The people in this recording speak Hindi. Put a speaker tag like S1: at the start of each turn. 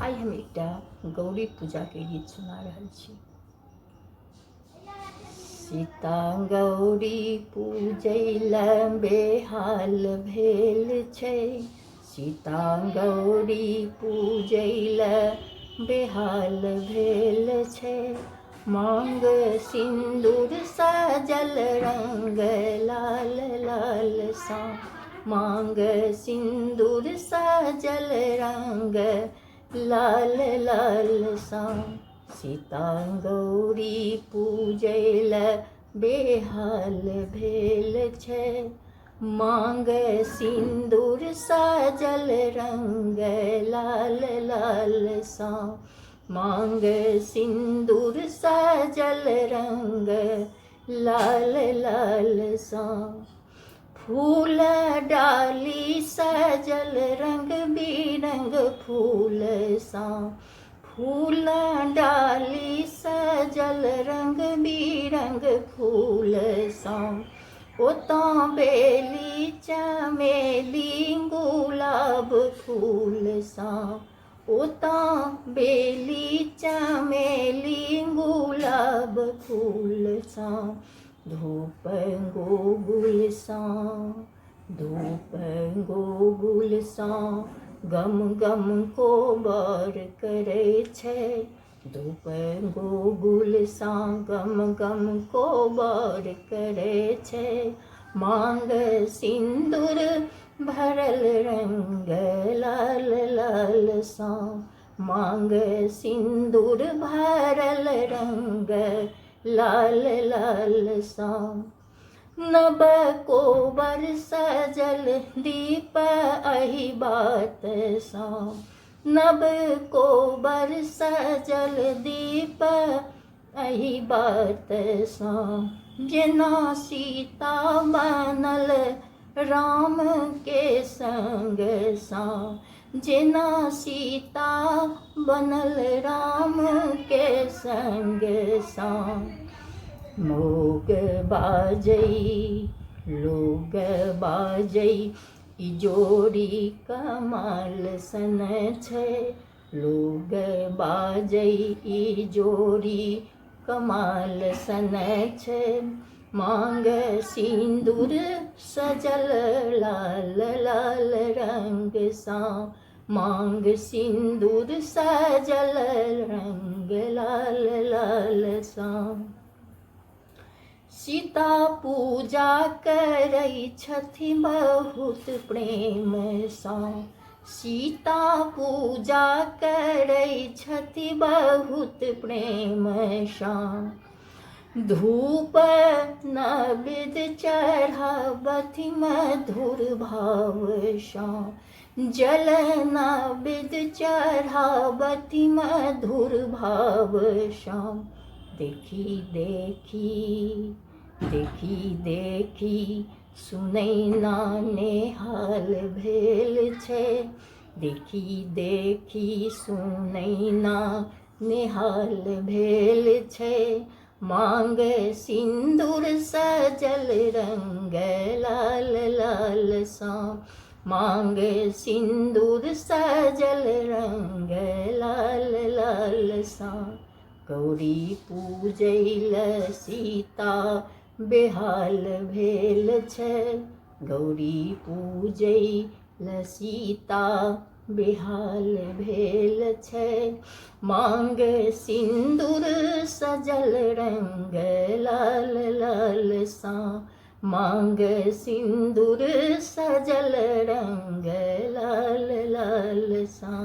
S1: आइ हम एकटा गौरी पूजा के गीत सुना रहल छी। सीता गौरी पूजैला बेहाल भेल छै, सीता गौरी पूजैला बेहाल भेल छै। मांग सिंदूर सजल रंग लाल लाल सा, मांग सिंदूर सजल रंग लाल लाल सा। सीता गौरी पूजैला बेहाल भेल छै, मांग सिंदूर सजल रंग लाल लाल सा, मांग सिंदूर सजल रंग लाल लाल सा। फूल डाली सजल रंग बिरंग फूल सा, फूल डाली सजल रंग बिरंग फूल सा। ओतऽ बेली चमेली गुलाब फूल सा, ओतऽ बेली चमेली गुलाब फूल सा। धूप गोगुल सा, धूप गोगुल सा, गम गम कोबर करै छै। धूप गोगुल सा, गम गम कोबर करै छै। मांग सिंदूर भरल रंग लाल लाल सा, मांग सिंदूर भरल रंग लाल लाल सा। नब कोबर सजल दीप अहि बात सा, नब कोबर सजल दीप अहि बात सा। जेना सीता बनल राम के संग सा, जेना सीता बनल राम के संग सा। मोग बाजै लोग बाजै ई जोड़ी कमाल सन छै, लोग बाजै ई जोड़ी कमाल सन छै। मांग सिंदूर सजल लाल लाल रंग सा, मांग सिंदूर सजल रंग लाल लाल सा। सीता पूजा करै छथि बहुत प्रेम सा, सीता पूजा करै छथि बहुत प्रेम सा। धूप नैवेद्य चढ़ाबथि मधुर भाव सा, जल नैवेद्य चढ़ाबथि मधुर भाव सा। देखी देखी देखी देखी सुनैना नेहाल भेल छै, देखी देखी सुनैना नेहाल भेल छै। मांग सिंदूर सजल रंग लाल लाल सा, मांग सिंदूर सजल रंग लाल लाल सा। गौरी पूजैला सीता बेहाल भेल छै, गौरी पूजैला सीता बेहाल भेल छै। मांग सिंदूर सजल रंग लाल लाल सा, मांग सिंदूर सजल रंग लाल लाल सा।